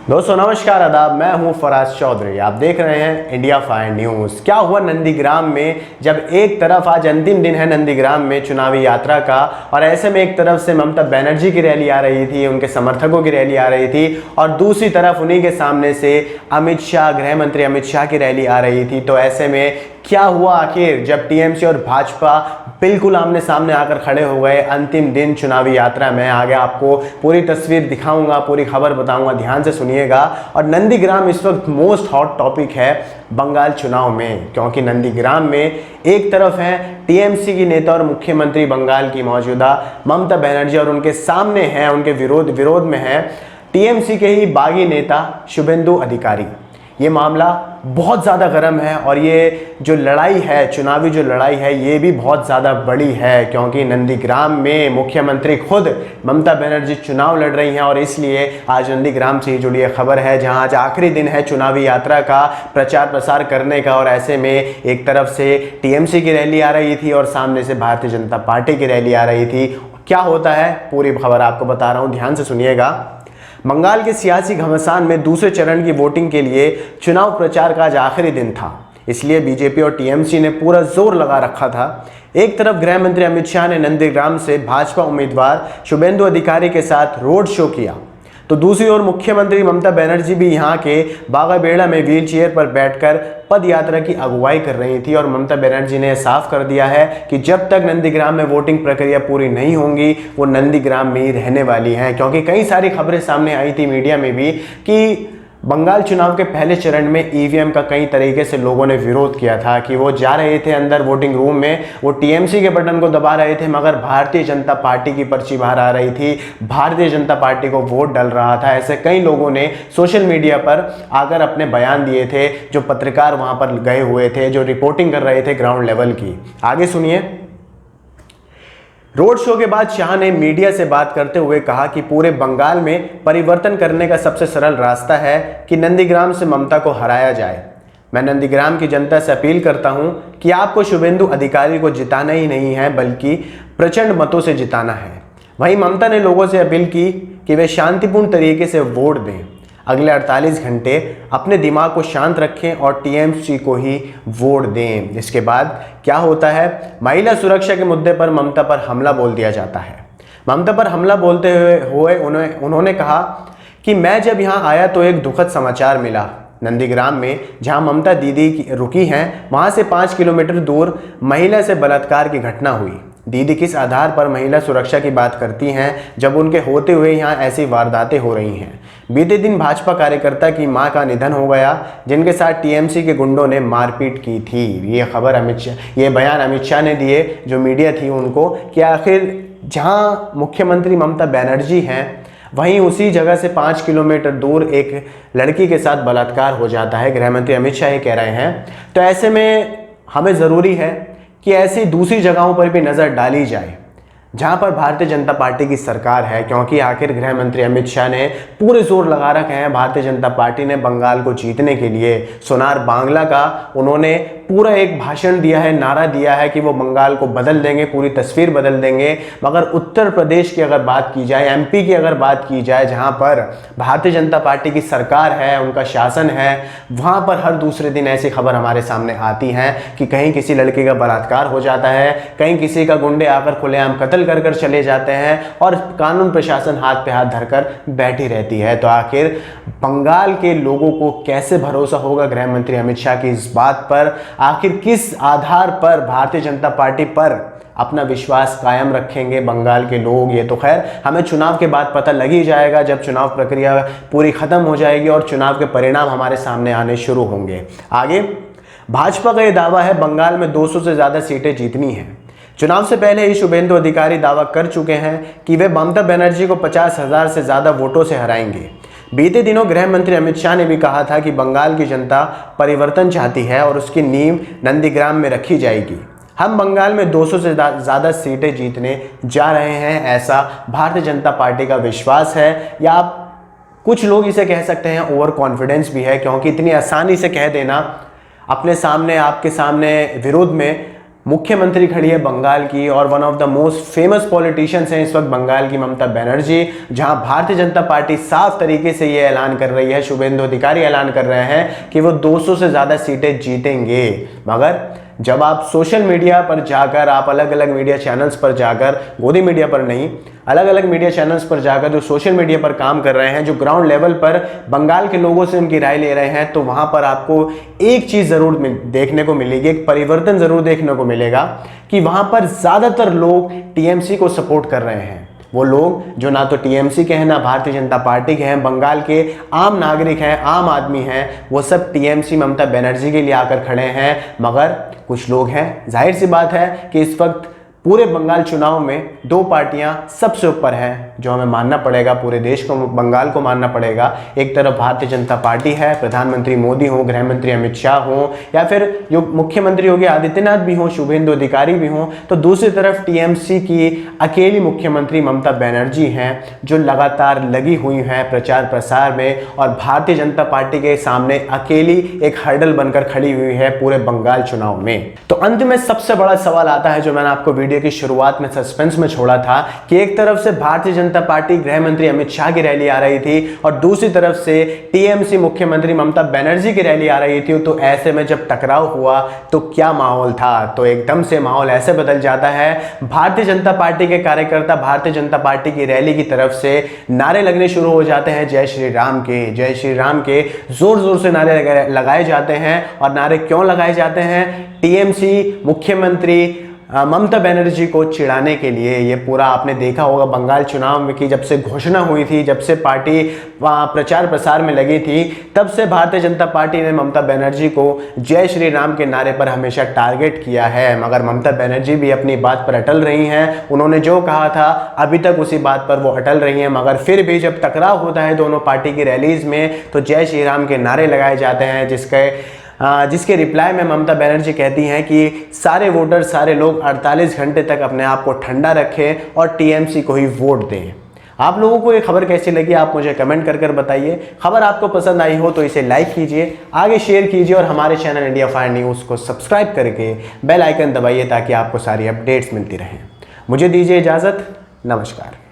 दोस्तों नमस्कार आदाब, मैं हूं फराज चौधरी। आप देख रहे हैं इंडिया फायर न्यूज़। क्या हुआ नंदीग्राम में, जब एक तरफ आज अंतिम दिन है नंदीग्राम में चुनावी यात्रा का, और ऐसे में एक तरफ से ममता बनर्जी की रैली आ रही थी, उनके समर्थकों की रैली आ रही थी, और दूसरी तरफ उन्हीं के सामने से अमित शाह, गृह मंत्री अमित शाह की रैली आ रही थी। तो ऐसे में क्या हुआ आखिर, जब टीएमसी और भाजपा बिल्कुल आमने सामने आकर खड़े हो गए अंतिम दिन चुनावी यात्रा में। आगे आपको पूरी तस्वीर दिखाऊंगा, पूरी खबर बताऊंगा, ध्यान से सुनिएगा। और नंदीग्राम इस वक्त मोस्ट हॉट टॉपिक है बंगाल चुनाव में, क्योंकि नंदीग्राम में एक तरफ है टीएमसी की नेता और मुख्यमंत्री बंगाल की मौजूदा ममता बनर्जी, और उनके सामने है, उनके विरोध में है टीएमसी के ही बागी नेता शुभेंदु अधिकारी। ये मामला बहुत ज़्यादा गर्म है, और ये जो लड़ाई है, चुनावी जो लड़ाई है, ये भी बहुत ज़्यादा बड़ी है, क्योंकि नंदीग्राम में मुख्यमंत्री खुद ममता बनर्जी चुनाव लड़ रही हैं। और इसलिए आज नंदीग्राम से ही जुड़ी ये खबर है, जहां आज आखिरी दिन है चुनावी यात्रा का प्रचार प्रसार करने का। और ऐसे में एक तरफ से टीएमसी की रैली आ रही थी और सामने से भारतीय जनता पार्टी की रैली आ रही थी। क्या होता है, पूरी खबर आपको बता रहा हूँ, ध्यान से सुनिएगा। बंगाल के सियासी घमासान में दूसरे चरण की वोटिंग के लिए चुनाव प्रचार का आज आखिरी दिन था, इसलिए बीजेपी और टीएमसी ने पूरा जोर लगा रखा था। एक तरफ गृह मंत्री अमित शाह ने नंदीग्राम से भाजपा उम्मीदवार शुभेंदु अधिकारी के साथ रोड शो किया, तो दूसरी ओर मुख्यमंत्री ममता बनर्जी भी यहां के बागाबेड़ा में व्हीलचेयर पर बैठकर पद यात्रा की अगुवाई कर रही थी। और ममता बनर्जी ने साफ कर दिया है कि जब तक नंदीग्राम में वोटिंग प्रक्रिया पूरी नहीं होंगी, वो नंदीग्राम में ही रहने वाली हैं। क्योंकि कई सारी खबरें सामने आई थी मीडिया में भी कि बंगाल चुनाव के पहले चरण में ईवीएम का कई तरीके से लोगों ने विरोध किया था, कि वो जा रहे थे अंदर वोटिंग रूम में, वो टीएमसी के बटन को दबा रहे थे, मगर भारतीय जनता पार्टी की पर्ची बाहर आ रही थी, भारतीय जनता पार्टी को वोट डल रहा था। ऐसे कई लोगों ने सोशल मीडिया पर आकर अपने बयान दिए थे, जो पत्रकार वहां पर गए हुए थे, जो रिपोर्टिंग कर रहे थे ग्राउंड लेवल की। आगे सुनिए। रोड शो के बाद शाह ने मीडिया से बात करते हुए कहा कि पूरे बंगाल में परिवर्तन करने का सबसे सरल रास्ता है कि नंदीग्राम से ममता को हराया जाए। मैं नंदीग्राम की जनता से अपील करता हूं कि आपको शुभेंदु अधिकारी को जिताना ही नहीं है, बल्कि प्रचंड मतों से जिताना है। वहीं ममता ने लोगों से अपील की कि वे शांतिपूर्ण तरीके से वोट दें, अगले 48 घंटे अपने दिमाग को शांत रखें और टीएमसी को ही वोट दें। इसके बाद क्या होता है, महिला सुरक्षा के मुद्दे पर ममता पर हमला बोल दिया जाता है। ममता पर हमला बोलते हुए उन्होंने कहा कि मैं जब यहाँ आया तो एक दुखद समाचार मिला। नंदीग्राम में जहाँ ममता दीदी रुकी हैं, वहाँ से 5 किलोमीटर दूर महिला से बलात्कार की घटना हुई। दीदी किस आधार पर महिला सुरक्षा की बात करती हैं, जब उनके होते हुए यहाँ ऐसी वारदातें हो रही हैं। बीते दिन भाजपा कार्यकर्ता की मां का निधन हो गया, जिनके साथ टीएमसी के गुंडों ने मारपीट की थी। ये खबर ये बयान अमित शाह ने दिए, जो मीडिया थी उनको, कि आखिर जहाँ मुख्यमंत्री ममता बनर्जी हैं, वहीं उसी जगह से 5 किलोमीटर दूर एक लड़की के साथ बलात्कार हो जाता है। गृह मंत्री अमित शाह ये कह रहे हैं। तो ऐसे में हमें ज़रूरी है कि ऐसी दूसरी जगहों पर भी नज़र डाली जाए जहां पर भारतीय जनता पार्टी की सरकार है, क्योंकि आखिर गृह मंत्री अमित शाह ने पूरे जोर लगा रखे हैं। भारतीय जनता पार्टी ने बंगाल को जीतने के लिए सोनार बांग्ला का उन्होंने पूरा एक भाषण दिया है, नारा दिया है कि वो बंगाल को बदल देंगे, पूरी तस्वीर बदल देंगे। मगर उत्तर प्रदेश की अगर बात की जाए, एमपी की अगर बात की जाए, जहां पर भारतीय जनता पार्टी की सरकार है, उनका शासन है, वहां पर हर दूसरे दिन ऐसी खबर हमारे सामने आती है कि कहीं किसी लड़के का बलात्कार हो जाता है, कहीं किसी का गुंडे आकर खुलेआम कत्ल कर चले जाते हैं, और कानून प्रशासन हाथ पे हाथ धरकर बैठी रहती है। तो आखिर बंगाल के लोगों को कैसे भरोसा होगा गृह मंत्री अमित शाह की इस बात पर? आखिर किस आधार पर भारतीय जनता पार्टी पर अपना विश्वास कायम रखेंगे बंगाल के लोग? ये तो खैर हमें चुनाव के बाद पता लग ही जाएगा, जब चुनाव प्रक्रिया पूरी खत्म हो जाएगी और चुनाव के परिणाम हमारे सामने आने शुरू होंगे। आगे भाजपा का यह दावा है बंगाल में 200 से ज्यादा सीटें जीतनी है। चुनाव से पहले ही शुभेंदु अधिकारी दावा कर चुके हैं कि वे ममता बनर्जी को 50,000 से ज्यादा वोटों से हराएंगे। बीते दिनों गृह मंत्री अमित शाह ने भी कहा था कि बंगाल की जनता परिवर्तन चाहती है और उसकी नींव नंदीग्राम में रखी जाएगी। हम बंगाल में 200 से ज़्यादा सीटें जीतने जा रहे हैं, ऐसा भारतीय जनता पार्टी का विश्वास है, या आप कुछ लोग इसे कह सकते हैं ओवर कॉन्फिडेंस भी है, क्योंकि इतनी आसानी से कह देना अपने सामने, आपके सामने विरोध में मुख्यमंत्री खड़ी है बंगाल की और one of the most famous politicians हैं इस वक्त बंगाल की ममता बनर्जी, जहां भारतीय जनता पार्टी साफ तरीके से ये ऐलान कर रही है, शुभेंदु अधिकारी ऐलान कर रहे हैं कि वो 200 से ज़्यादा सीटें जीतेंगे। मगर जब आप सोशल मीडिया पर जाकर, आप अलग अलग मीडिया चैनल्स पर जाकर, गोदी मीडिया पर नहीं, अलग अलग मीडिया चैनल्स पर जाकर जो सोशल मीडिया पर काम कर रहे हैं, जो ग्राउंड लेवल पर बंगाल के लोगों से उनकी राय ले रहे हैं, तो वहां पर आपको एक चीज़ ज़रूर देखने को मिलेगी, एक परिवर्तन ज़रूर देखने को मिलेगा कि वहां पर ज़्यादातर लोग टीएमसी को सपोर्ट कर रहे हैं। वो लोग जो ना तो टीएमसी के हैं ना भारतीय जनता पार्टी के हैं, बंगाल के आम नागरिक हैं, आम आदमी हैं, वो सब टीएमसी ममता बनर्जी के लिए आकर खड़े हैं। मगर कुछ लोग हैं, जाहिर सी बात है कि इस वक्त पूरे बंगाल चुनाव में दो पार्टियां सबसे ऊपर हैं, जो हमें मानना पड़ेगा, पूरे देश को, बंगाल को मानना पड़ेगा। एक तरफ भारतीय जनता पार्टी है, प्रधानमंत्री मोदी हो, गृह मंत्री अमित शाह हो, या फिर जो मुख्यमंत्री योगी आदित्यनाथ भी हो, शुभेंदु अधिकारी भी हो, तो दूसरी तरफ टीएमसी की अकेली मुख्यमंत्री ममता बनर्जी हैं, जो लगातार लगी हुई हैं प्रचार प्रसार में और भारतीय जनता पार्टी के सामने अकेली एक हर्डल बनकर खड़ी हुई है पूरे बंगाल चुनाव में। तो अंत में सबसे बड़ा सवाल आता है, जो मैंने आपको वीडियो की शुरुआत में सस्पेंस में छोड़ा था, कि एक तरफ से भारतीय जनता पार्टी गृह मंत्री अमित शाह की रैली आ रही थी और दूसरी तरफ से टीएमसी मुख्यमंत्री ममता बनर्जी की रैली आ रही थी। तो ऐसे में जब टकराव हुआ तो क्या माहौल था? तो एकदम से माहौल ऐसे बदल जाता है, भारतीय जनता पार्टी के कार्यकर्ता भारतीय जनता पार्टी की रैली की तरफ से नारे लगने शुरू हो जाते हैं, जय श्री राम के, जय श्री राम के जोर जोर से नारे लगाए जाते हैं। और नारे क्यों लगाए जाते हैं? टीएमसी मुख्यमंत्री ममता बनर्जी को चिढ़ाने के लिए। ये पूरा आपने देखा होगा बंगाल चुनाव में कि जब से घोषणा हुई थी, जब से पार्टी प्रचार प्रसार में लगी थी, तब से भारतीय जनता पार्टी ने ममता बनर्जी को जय श्री राम के नारे पर हमेशा टारगेट किया है। मगर ममता बनर्जी भी अपनी बात पर अटल रही हैं, उन्होंने जो कहा था अभी तक उसी बात पर वो अटल रही हैं। मगर फिर भी जब टकराव होता है दोनों पार्टी की रैलीज में, तो जय श्री राम के नारे लगाए जाते हैं, जिसके रिप्लाई में ममता बनर्जी कहती हैं कि सारे वोटर, सारे लोग 48 घंटे तक अपने आप को ठंडा रखें और टीएमसी को ही वोट दें। आप लोगों को ये खबर कैसी लगी आप मुझे कमेंट कर बताइए। खबर आपको पसंद आई हो तो इसे लाइक कीजिए, आगे शेयर कीजिए और हमारे चैनल इंडिया फायर न्यूज़ को सब्सक्राइब करके बेल आइकन दबाइए ताकि आपको सारी अपडेट्स मिलती रहें। मुझे दीजिए इजाज़त, नमस्कार।